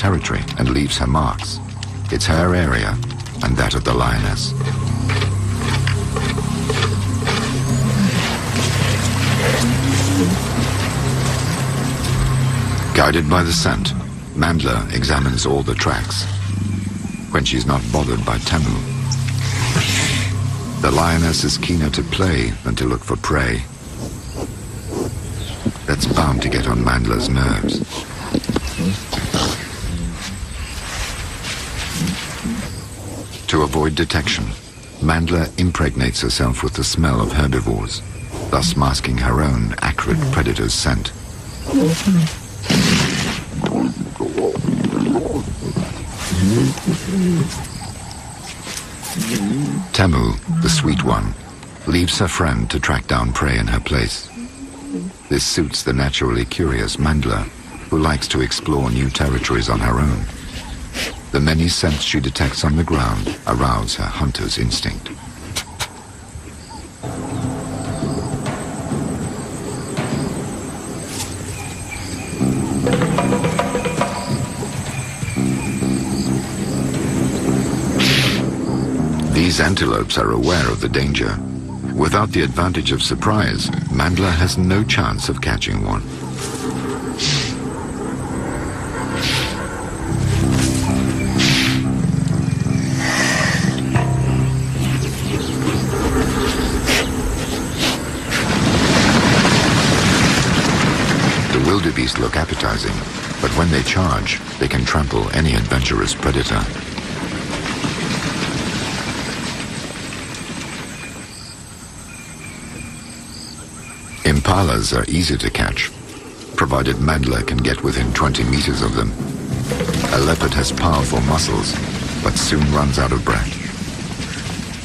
territory and leaves her marks. It's her area and that of the lioness. Guided by the scent, Mandla examines all the tracks. When she's not bothered by Tamu, the lioness is keener to play than to look for prey. That's bound to get on Mandla's nerves. To avoid detection, Mandla impregnates herself with the smell of herbivores, thus masking her own acrid predator's scent. Tamu, the sweet one, leaves her friend to track down prey in her place. This suits the naturally curious Mandla, who likes to explore new territories on her own. The many scents she detects on the ground arouse her hunter's instinct. These antelopes are aware of the danger. Without the advantage of surprise, Mandla has no chance of catching one. The wildebeest look appetizing, but when they charge, they can trample any adventurous predator. Impalas are easy to catch, provided Mandla can get within 20 meters of them. A leopard has powerful muscles, but soon runs out of breath.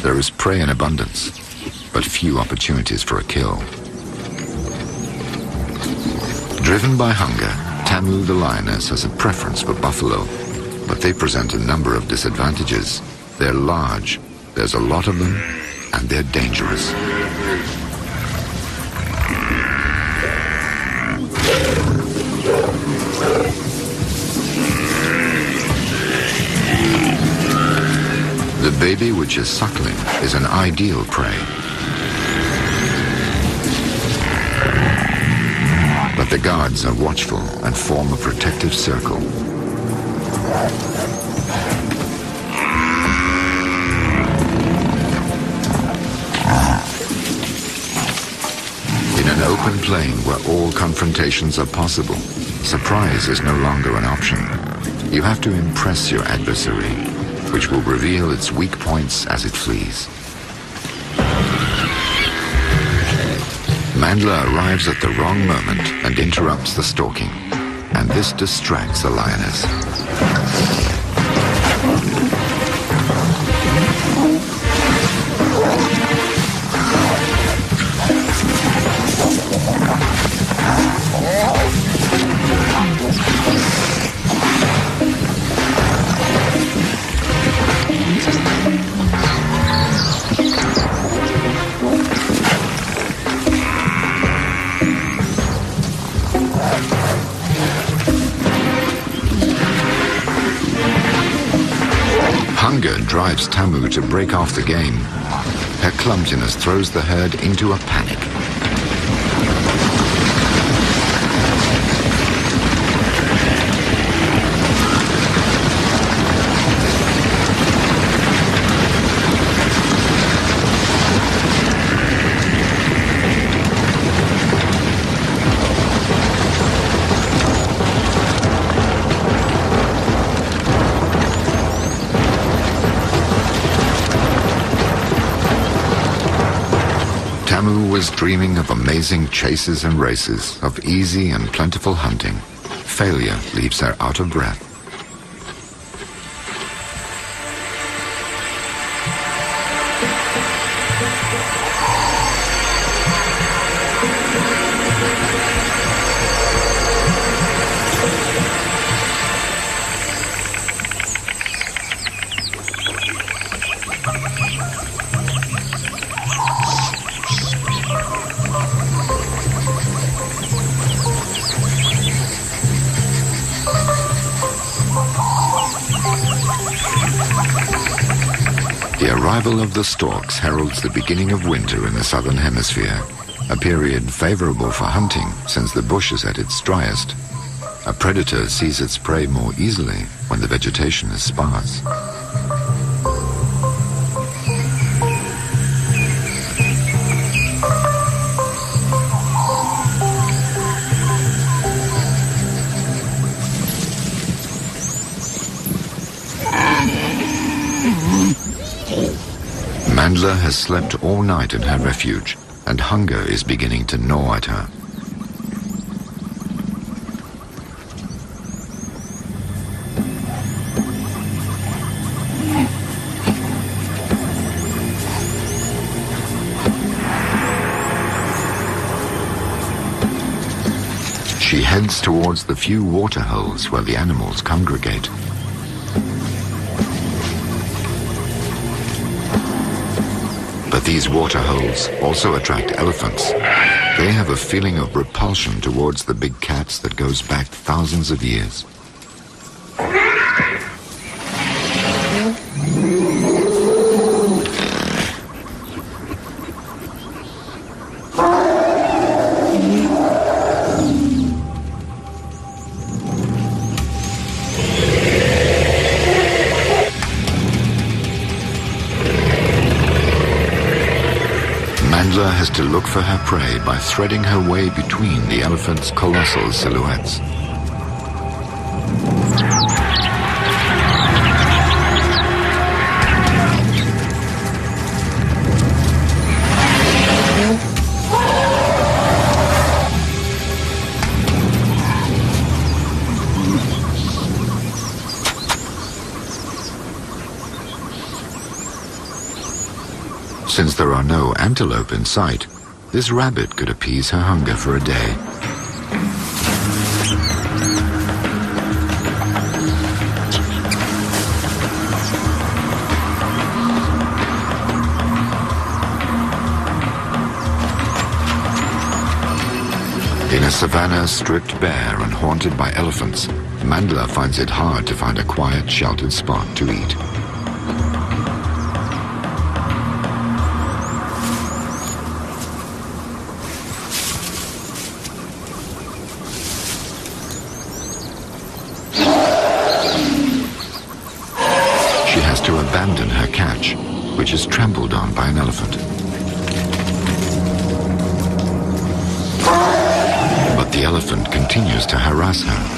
There is prey in abundance, but few opportunities for a kill. Driven by hunger, Tamu the lioness has a preference for buffalo, but they present a number of disadvantages. They're large, there's a lot of them, and they're dangerous. The baby, which is suckling, is an ideal prey. But the guards are watchful and form a protective circle. In an open plain where all confrontations are possible, surprise is no longer an option. You have to impress your adversary, which will reveal its weak points as it flees. Mandla arrives at the wrong moment and interrupts the stalking, and this distracts the lioness. Hunger drives Tamu to break off the game. Her clumsiness throws the herd into a panic. Tamu was dreaming of amazing chases and races, of easy and plentiful hunting. Failure leaves her out of breath. The arrival of the storks heralds the beginning of winter in the southern hemisphere, a period favorable for hunting since the bush is at its driest. A predator sees its prey more easily when the vegetation is sparse. Mandla has slept all night in her refuge, and hunger is beginning to gnaw at her. She heads towards the few water holes where the animals congregate. But these water holes also attract elephants. They have a feeling of repulsion towards the big cats that goes back thousands of years. Mandla has to look for her prey by threading her way between the elephant's colossal silhouettes. Since there are no antelope in sight, this rabbit could appease her hunger for a day. In a savanna stripped bare and haunted by elephants, Mandla finds it hard to find a quiet, sheltered spot to eat. To abandon her catch, which is trampled on by an elephant. But the elephant continues to harass her.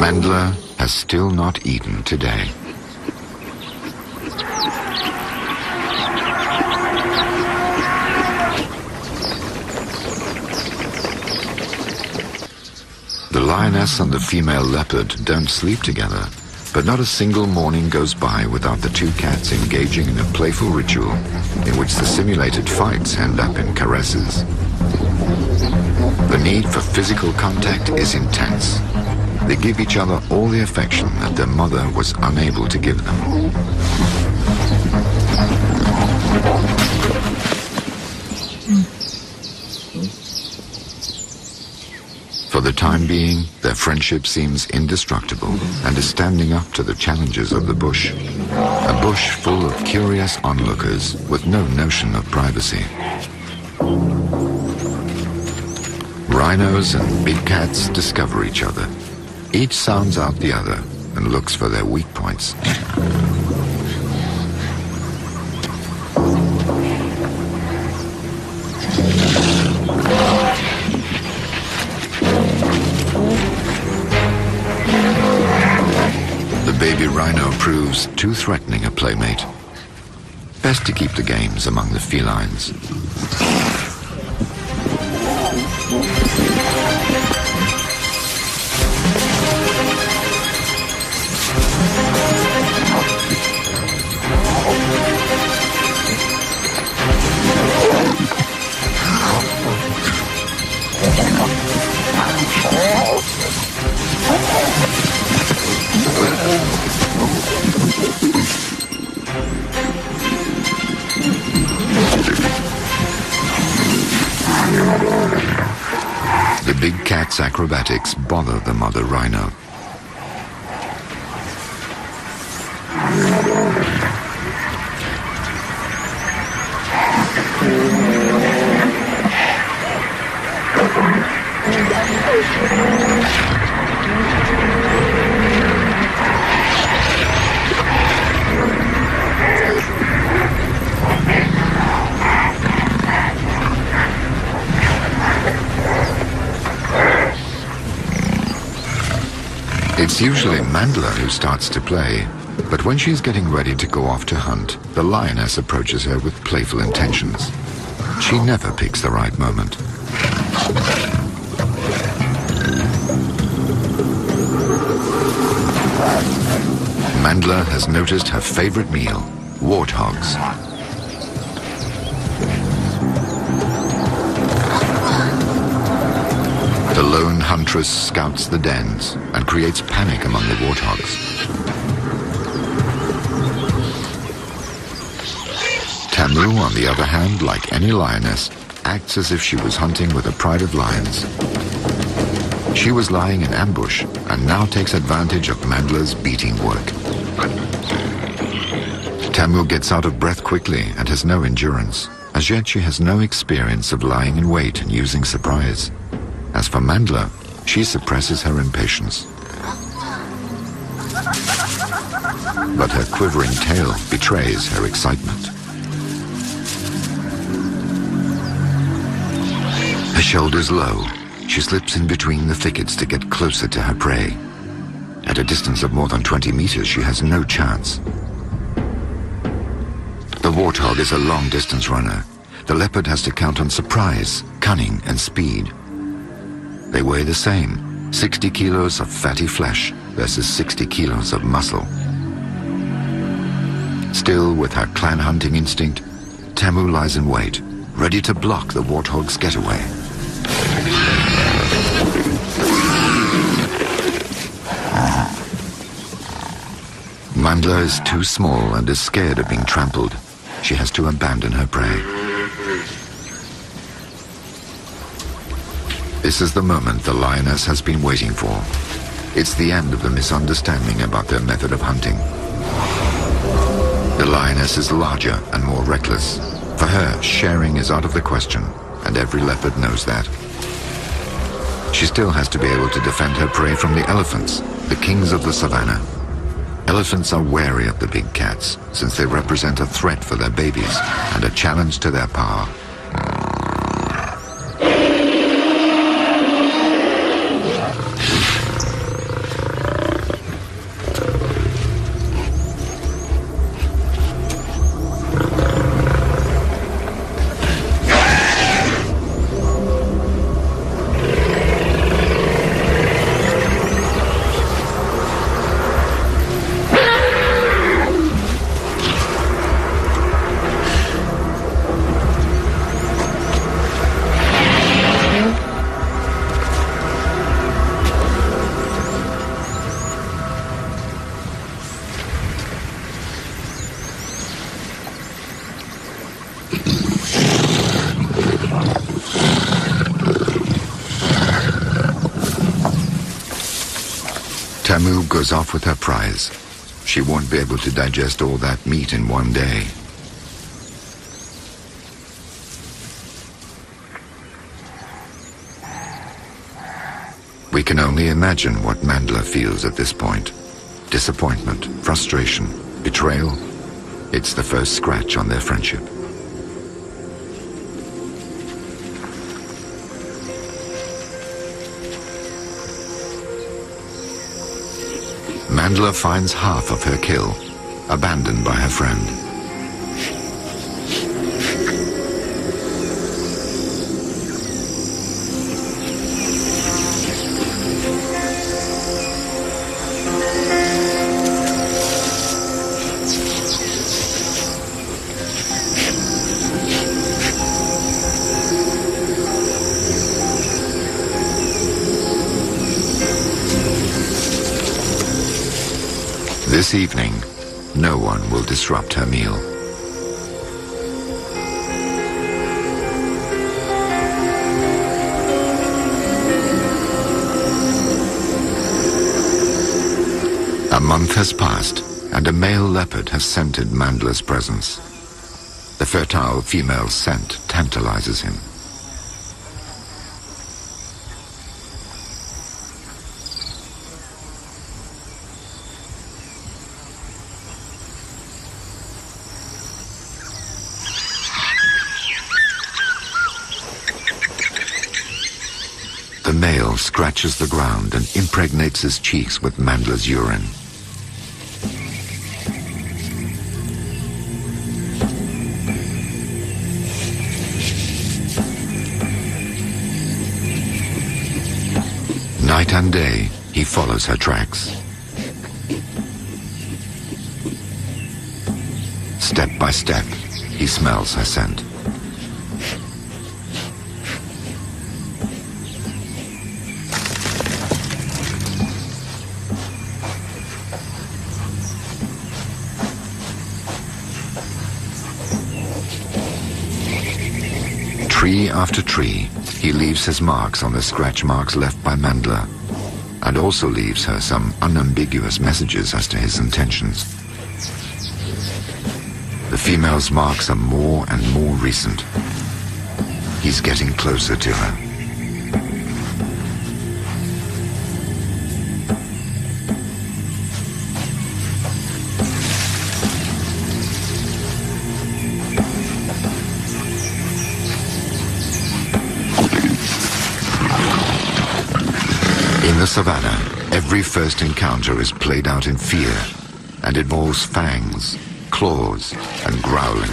Mandla has still not eaten today. The lioness and the female leopard don't sleep together, but not a single morning goes by without the two cats engaging in a playful ritual in which the simulated fights end up in caresses. The need for physical contact is intense. They give each other all the affection that their mother was unable to give them. For the time being, their friendship seems indestructible and is standing up to the challenges of the bush. A bush full of curious onlookers with no notion of privacy. Rhinos and big cats discover each other. Each sounds out the other and looks for their weak points. The baby rhino proves too threatening a playmate. Best to keep the games among the felines. big cat's acrobatics bother the mother rhino. It's usually Mandler who starts to play, but when she's getting ready to go off to hunt, the lioness approaches her with playful intentions. She never picks the right moment. Mandler has noticed her favorite meal, warthogs. The lone huntress scouts the dens and creates panic among the warthogs. Tamu, on the other hand, like any lioness, acts as if she was hunting with a pride of lions. She was lying in ambush and now takes advantage of Mandler's beating work. Tamu gets out of breath quickly and has no endurance. As yet, she has no experience of lying in wait and using surprise. As for Mandler, she suppresses her impatience. But her quivering tail betrays her excitement. Her shoulders low, she slips in between the thickets to get closer to her prey. At a distance of more than 20 meters, she has no chance. The warthog is a long-distance runner. The leopard has to count on surprise, cunning, and speed. They weigh the same, 60 kilos of fatty flesh versus 60 kilos of muscle. Still, with her clan hunting instinct, Tamu lies in wait, ready to block the warthog's getaway. Mandler is too small and is scared of being trampled. She has to abandon her prey. This is the moment the lioness has been waiting for. It's the end of the misunderstanding about their method of hunting. The lioness is larger and more reckless. For her, sharing is out of the question, and every leopard knows that. She still has to be able to defend her prey from the elephants, the kings of the savannah. Elephants are wary of the big cats, since they represent a threat for their babies and a challenge to their power. Tamu goes off with her prize. She won't be able to digest all that meat in one day. We can only imagine what Mandler feels at this point. Disappointment, frustration, betrayal. It's the first scratch on their friendship. Mandler finds half of her kill, abandoned by her friend. This evening, no one will disrupt her meal. month has passed, and a male leopard has scented Mandler's presence. The fertile female's scent tantalizes him. The male scratches the ground and impregnates his cheeks with Mandler's urine. Night and day, he follows her tracks. Step by step, he smells her scent. Tree after tree, he leaves his marks on the scratch marks left by Mandler, and also leaves her some unambiguous messages as to his intentions. The female's marks are more and more recent. He's getting closer to her. In the savannah, every first encounter is played out in fear and involves fangs, claws, and growling.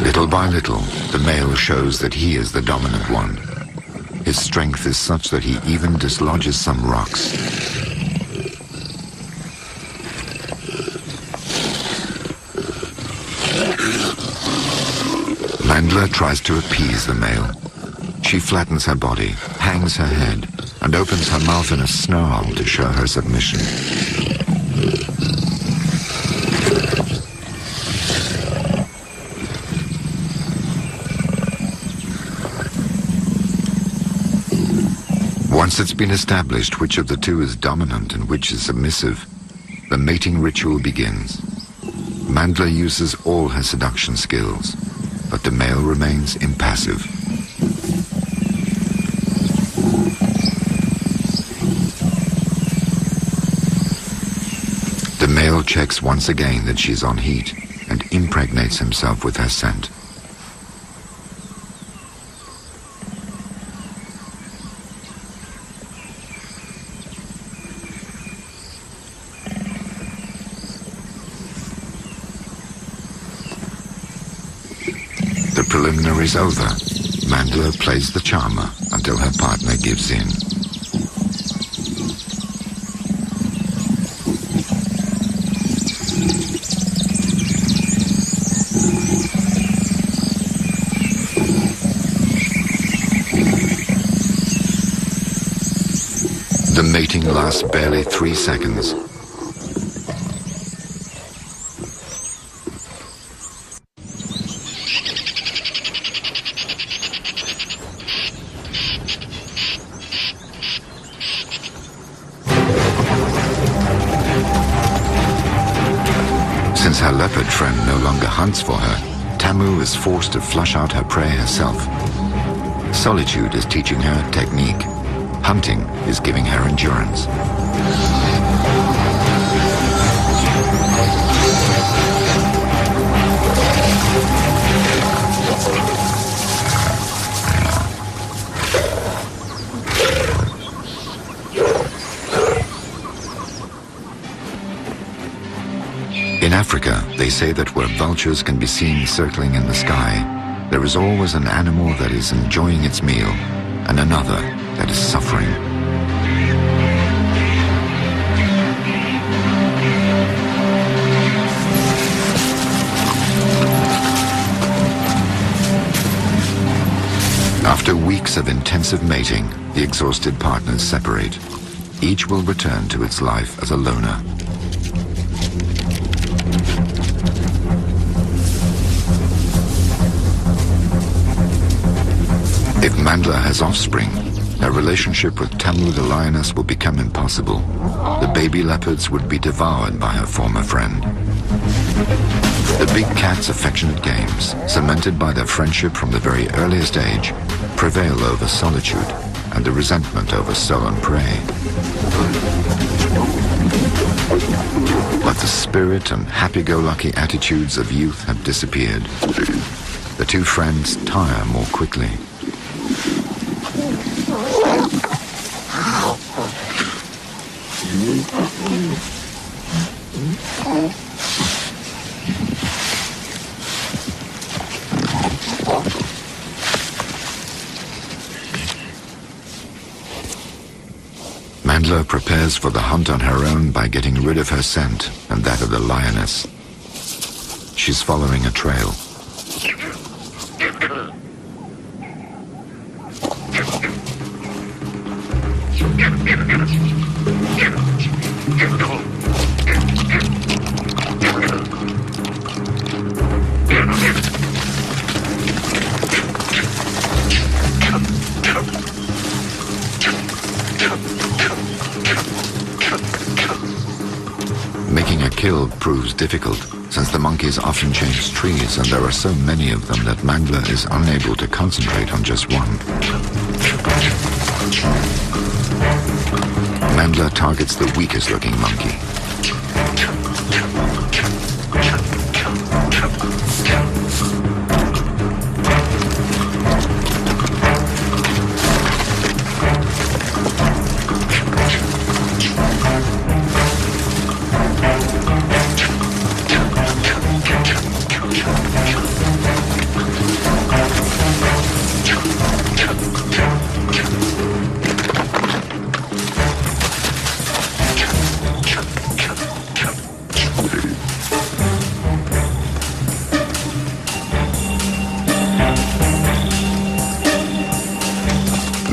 Little by little, the male shows that he is the dominant one. His strength is such that he even dislodges some rocks. Mandler tries to appease the male. She flattens her body, hangs her head, and opens her mouth in a snarl to show her submission. Once it's been established which of the two is dominant and which is submissive, the mating ritual begins. Mandler uses all her seduction skills, but the male remains impassive. The male checks once again that she's on heat and impregnates himself with her scent. The preliminaries over, Mandler plays the charmer until her partner gives in. The mating lasts barely 3 seconds. Since her leopard friend no longer hunts for her, Tamu is forced to flush out her prey herself. Solitude is teaching her technique. Hunting is giving her endurance. In Africa, they say that where vultures can be seen circling in the sky, there is always an animal that is enjoying its meal and another that is suffering. After weeks of intensive mating, the exhausted partners separate. Each will return to its life as a loner. If Mandla has offspring, her relationship with Tamil the lioness will become impossible. The baby leopards would be devoured by her former friend. The big cat's affectionate games, cemented by their friendship from the very earliest age, prevail over solitude and the resentment over stolen prey. But the spirit and happy-go-lucky attitudes of youth have disappeared. The two friends tire more quickly. Mandla prepares for the hunt on her own by getting rid of her scent and that of the lioness. She's following a trail. Making a kill proves difficult, since the monkeys often change trees and there are so many of them that Mandla is unable to concentrate on just one. Mandla targets the weakest looking monkey.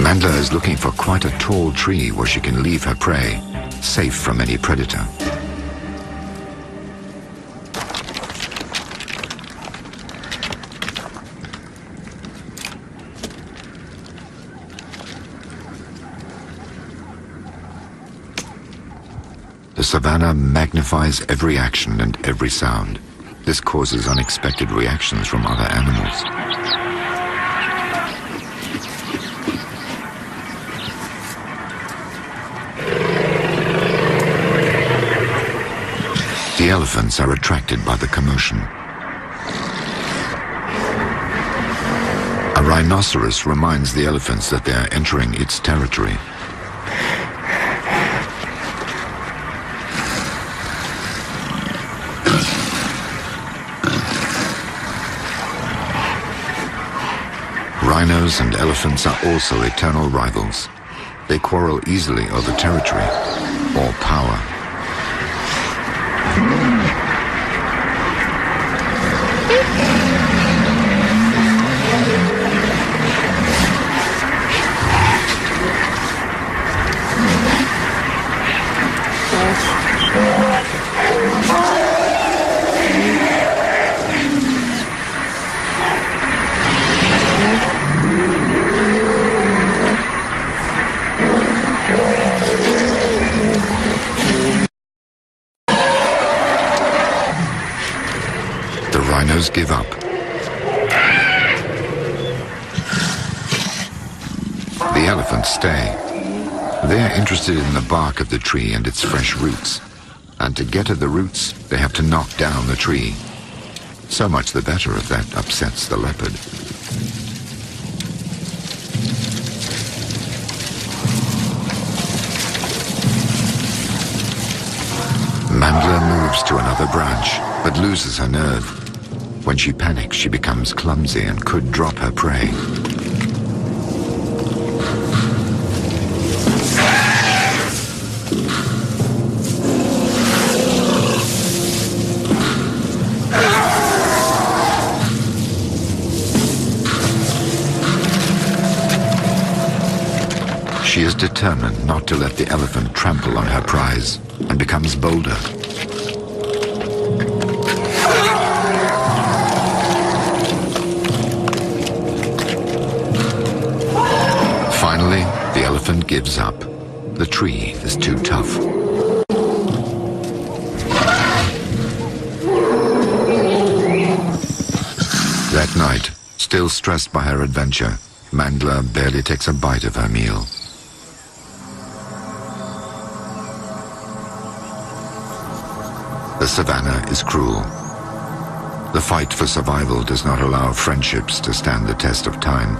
Mandla is looking for quite a tall tree where she can leave her prey, safe from any predator. The savannah magnifies every action and every sound. This causes unexpected reactions from other animals. The elephants are attracted by the commotion. A rhinoceros reminds the elephants that they are entering its territory. Rhinos and elephants are also eternal rivals. They quarrel easily over territory or power. The rhinos give up. The elephants stay. They're interested in the bark of the tree and its fresh roots. And to get at the roots, they have to knock down the tree. So much the better if that upsets the leopard. Mandla moves to another branch, but loses her nerve. When she panics, she becomes clumsy and could drop her prey. She is determined not to let the elephant trample on her prize and becomes bolder. Finally, the elephant gives up. The tree is too tough. That night, still stressed by her adventure, Mandla barely takes a bite of her meal. The savannah is cruel. The fight for survival does not allow friendships to stand the test of time.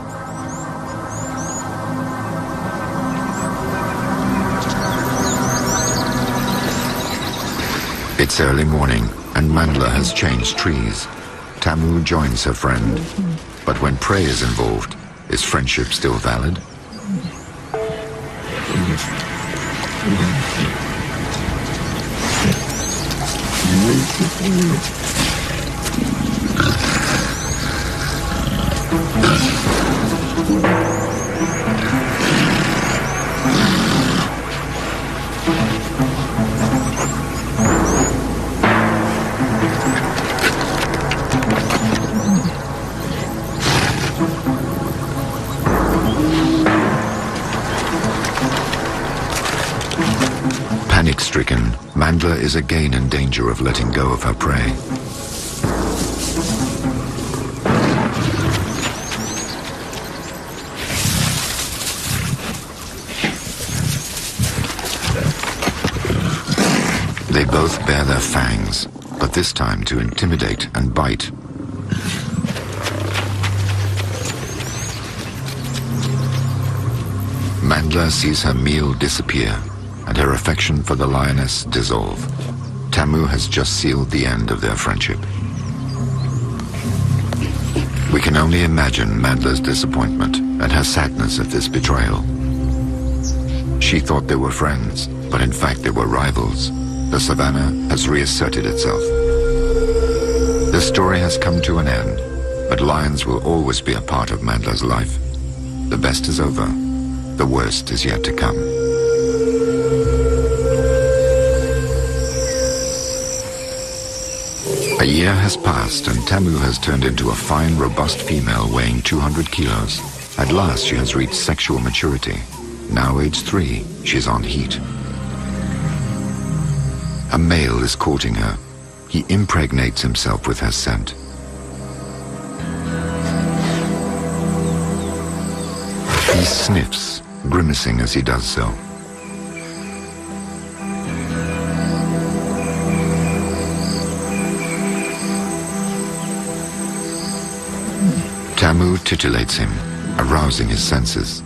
It's early morning, and Mandla has changed trees. Tamu joins her friend, but when prey is involved, is friendship still valid? Panic-stricken, Mandla is again in danger of letting go of her prey. They both bare their fangs, but this time to intimidate and bite. Mandla sees her meal disappear and her affection for the lioness dissolve. Tamu has just sealed the end of their friendship. We can only imagine Mandla's disappointment and her sadness at this betrayal. She thought they were friends, but in fact they were rivals. The savannah has reasserted itself. The story has come to an end, but lions will always be a part of Mandla's life. The best is over. The worst is yet to come. A year has passed and Tamu has turned into a fine, robust female weighing 200 kilos. At last she has reached sexual maturity. Now age 3, she's on heat. A male is courting her. He impregnates himself with her scent. He sniffs, grimacing as he does so. Tamu titillates him, arousing his senses.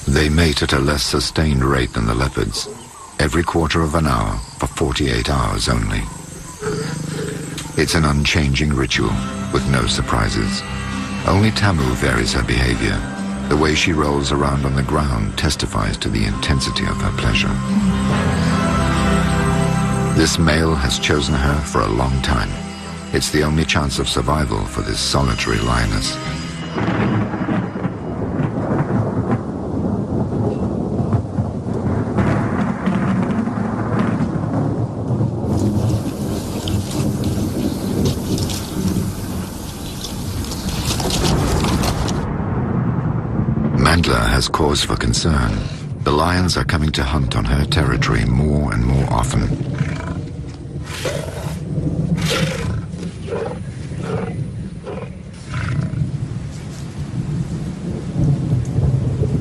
They mate at a less sustained rate than the leopards, every quarter of an hour for 48 hours only. It's an unchanging ritual with no surprises. Only Tamu varies her behavior. The way she rolls around on the ground testifies to the intensity of her pleasure. This male has chosen her for a long time. It's the only chance of survival for this solitary lioness. Mandla has cause for concern. The lions are coming to hunt on her territory more and more often.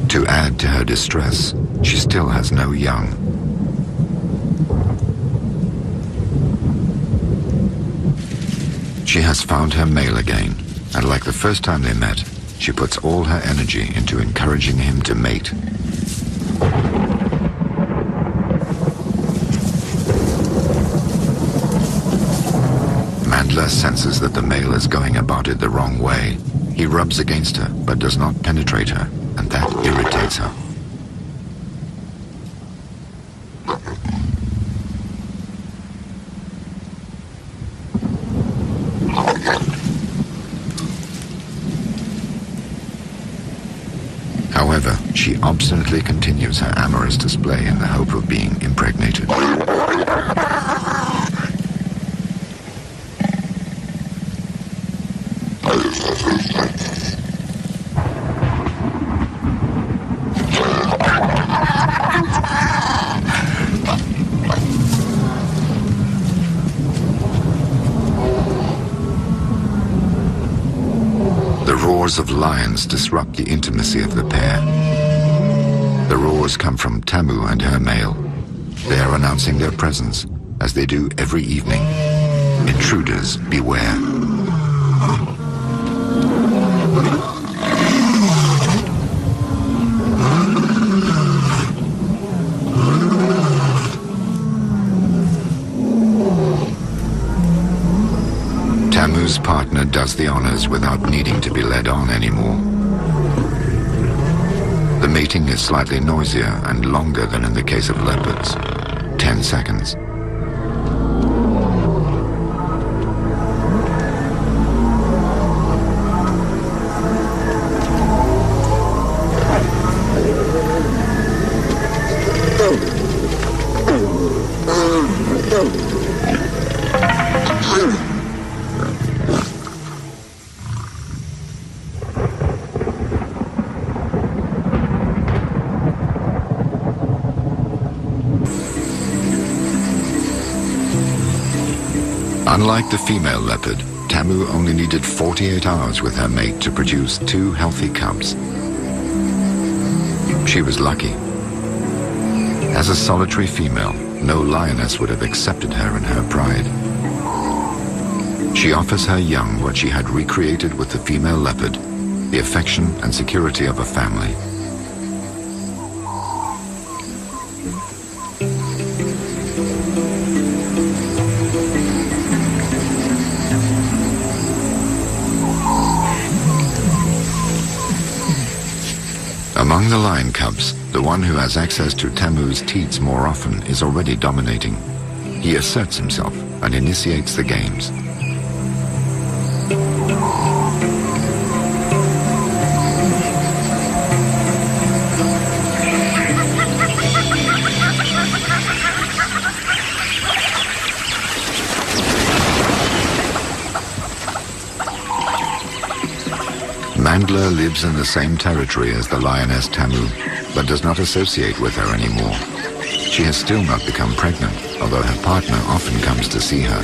To add to her distress, she still has no young. She has found her male again, and like the first time they met, she puts all her energy into encouraging him to mate. Mandler senses that the male is going about it the wrong way. He rubs against her, but does not penetrate her, and that irritates her. However, she obstinately continues her amorous display in the hope of being impregnated. The roars of lions disrupt the intimacy of the pair. The roars come from Tamu and her male. They are announcing their presence, as they do every evening. Intruders, beware. Tamu's partner does the honors without needing to be led on anymore. The mating is slightly noisier and longer than in the case of leopards. 10 seconds. Unlike the female leopard, Tamu only needed 48 hours with her mate to produce 2 healthy cubs. She was lucky. As a solitary female, no lioness would have accepted her in her pride. She offers her young what she had recreated with the female leopard, the affection and security of a family. Among the lion cubs, the one who has access to Tamu's teats more often is already dominating. He asserts himself and initiates the games. Mandler lives in the same territory as the lioness Tamu, but does not associate with her anymore. She has still not become pregnant, although her partner often comes to see her.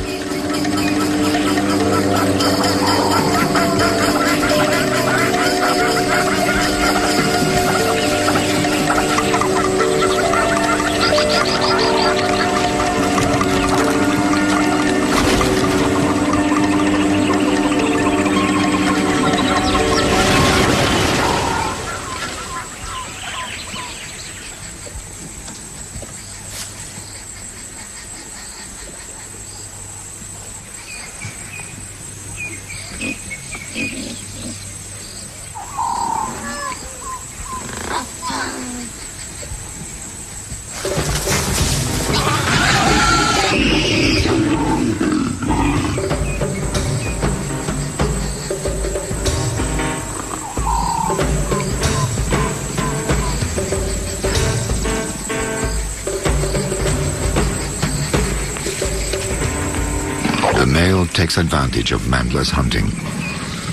The male takes advantage of Mandler's hunting.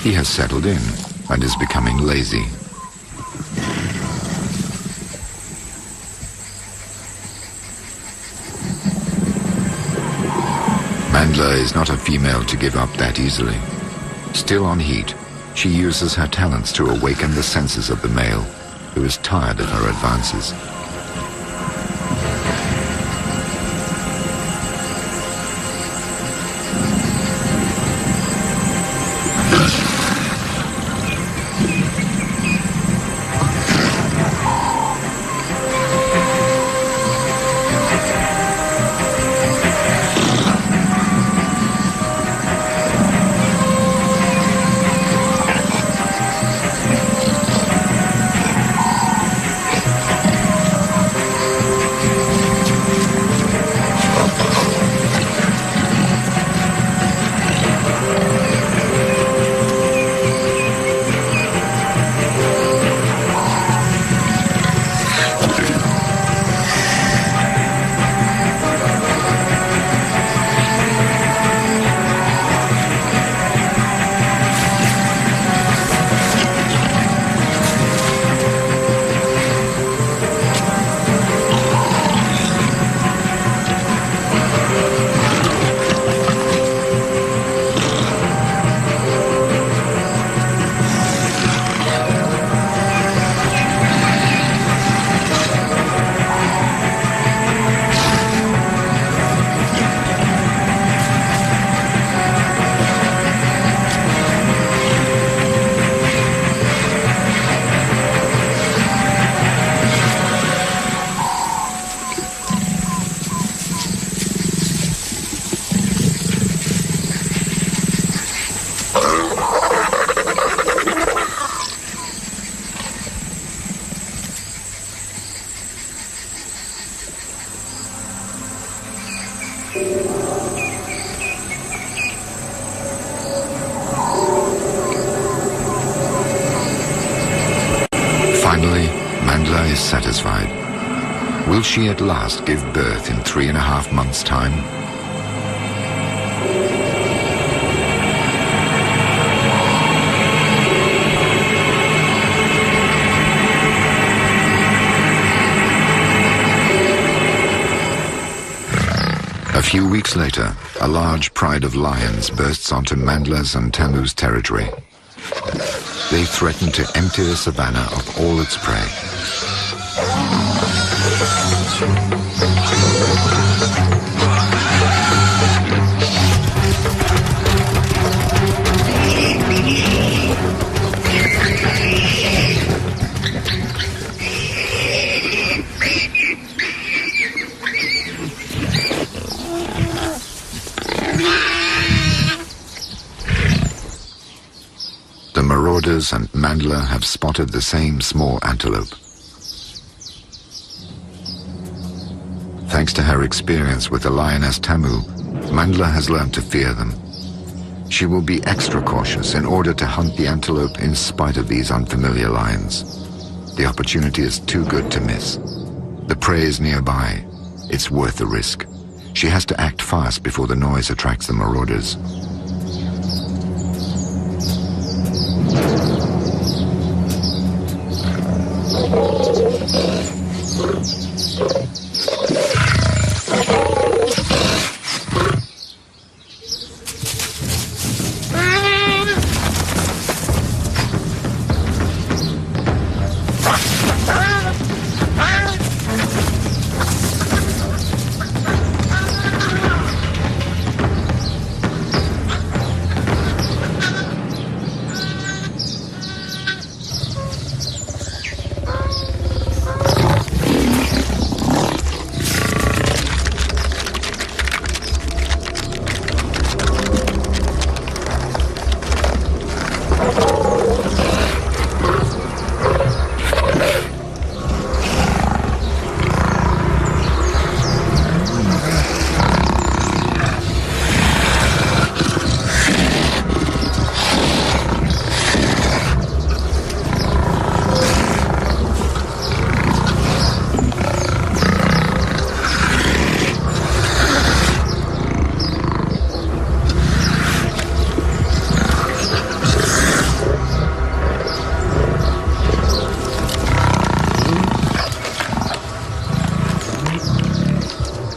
He has settled in and is becoming lazy. Mandler is not a female to give up that easily. Still on heat, she uses her talents to awaken the senses of the male, who is tired of her advances. Will she at last give birth in 3.5 months' time? A few weeks later, a large pride of lions bursts onto Mandla's and Tamu's territory. They threaten to empty the savannah of all its prey. The marauders and Mandla have spotted the same small antelope. Thanks to her experience with the lioness Tamu, Mandla has learned to fear them. She will be extra cautious in order to hunt the antelope in spite of these unfamiliar lions. The opportunity is too good to miss. The prey is nearby. It's worth the risk. She has to act fast before the noise attracts the marauders.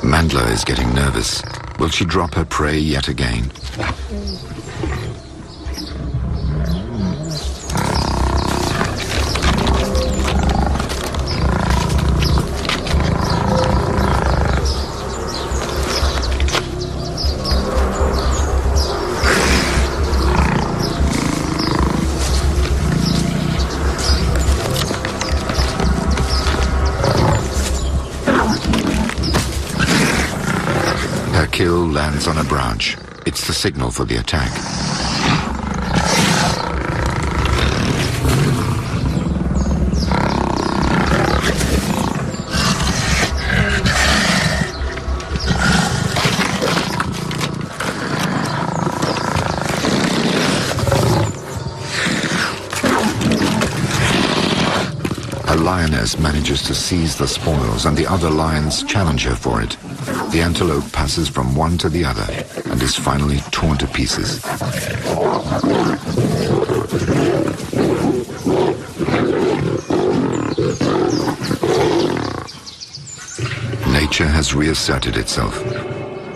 Mandla is getting nervous. Will she drop her prey yet again? Kill lands on a branch. It's the signal for the attack. A lioness manages to seize the spoils and the other lions challenge her for it. The antelope passes from one to the other and is finally torn to pieces. Nature has reasserted itself.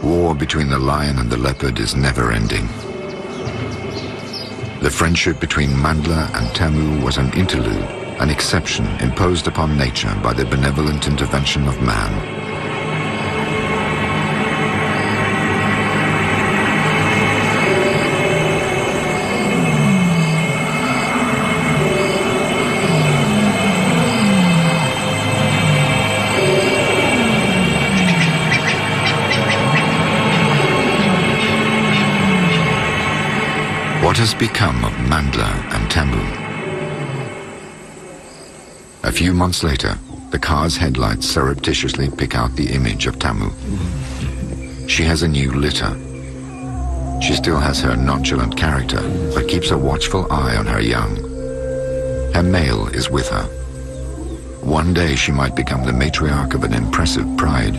War between the lion and the leopard is never ending. The friendship between Mandla and Tamu was an interlude, an exception imposed upon nature by the benevolent intervention of man. What has become of Mandla and Tamu? A few months later, the car's headlights surreptitiously pick out the image of Tamu. She has a new litter. She still has her nonchalant character, but keeps a watchful eye on her young. Her male is with her. One day she might become the matriarch of an impressive pride.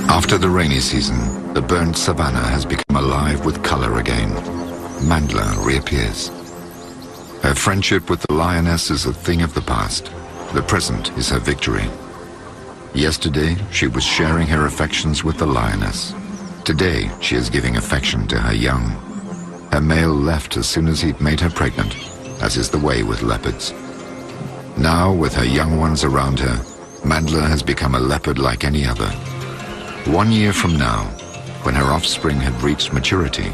After the rainy season, the burnt savanna has become alive with color again. Mandla reappears. Her friendship with the lioness is a thing of the past. The present is her victory. Yesterday, she was sharing her affections with the lioness. Today, she is giving affection to her young. Her male left as soon as he'd made her pregnant, as is the way with leopards. Now, with her young ones around her, Mandla has become a leopard like any other. 1 year from now, when her offspring have reached maturity,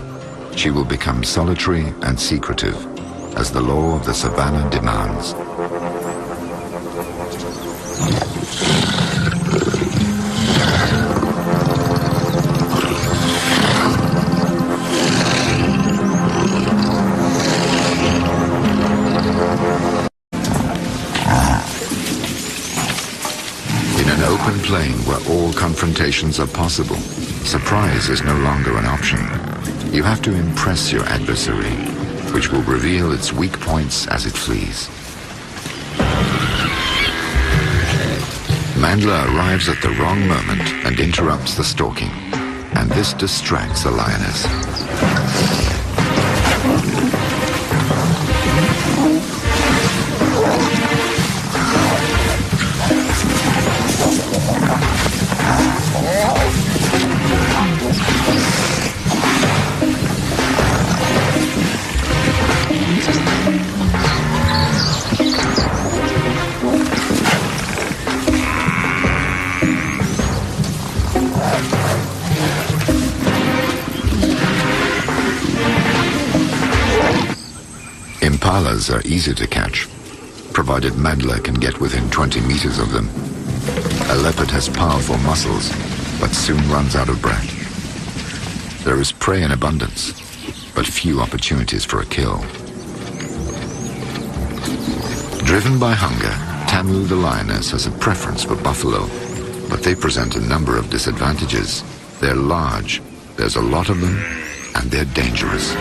she will become solitary and secretive, as the law of the savannah demands. Open plain where all confrontations are possible, surprise is no longer an option. You have to impress your adversary, which will reveal its weak points as it flees. Mandla arrives at the wrong moment and interrupts the stalking, and this distracts the lioness. Impalas are easy to catch, provided Mandla can get within 20 meters of them. A leopard has powerful muscles, but soon runs out of breath. There is prey in abundance, but few opportunities for a kill. Driven by hunger, Tamu the lioness has a preference for buffalo, but they present a number of disadvantages. They're large, there's a lot of them, and they're dangerous.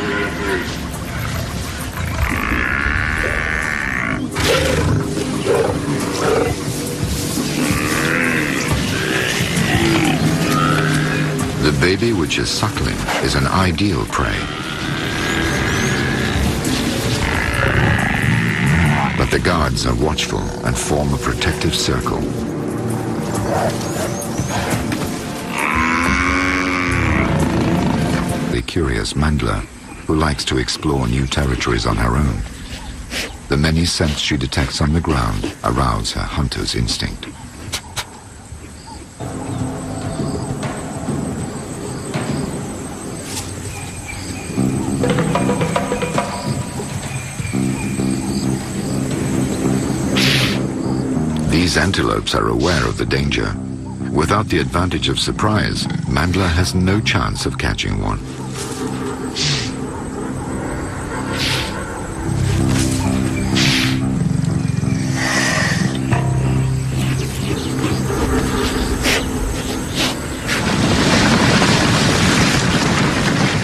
The baby, which is suckling, is an ideal prey. But the guards are watchful and form a protective circle. The curious Mandla, who likes to explore new territories on her own. The many scents she detects on the ground arouse her hunter's instinct. These antelopes are aware of the danger. Without the advantage of surprise, Mandla has no chance of catching one.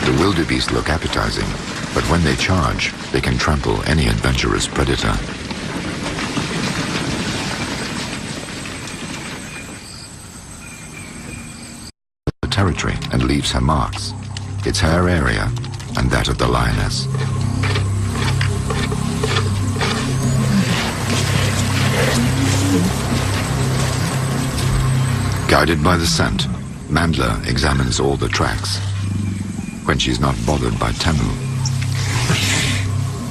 The wildebeest look appetizing, but when they charge, they can trample any adventurous predator. Territory and leaves her marks. It's her area and that of the lioness. Guided by the scent, Mandla examines all the tracks. When she's not bothered by Tamu,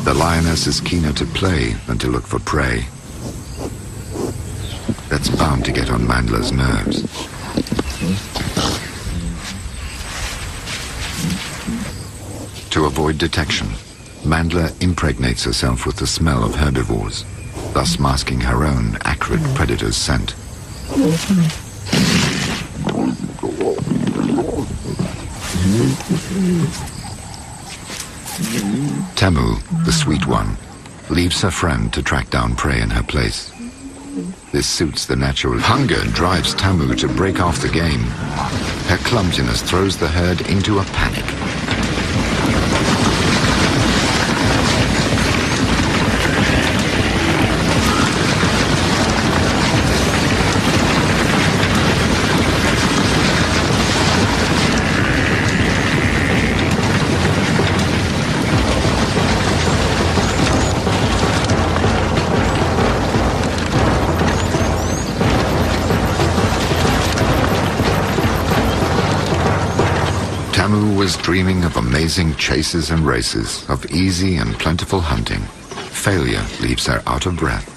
the lioness is keener to play than to look for prey. That's bound to get on Mandla's nerves. To avoid detection, Mandler impregnates herself with the smell of herbivores, thus masking her own acrid predator's scent. Temu, the sweet one, leaves her friend to track down prey in her place. This suits the natural hunger drives Temu to break off the game. Her clumsiness throws the herd into a panic. Temu was dreaming of amazing chases and races, of easy and plentiful hunting. Failure leaves her out of breath.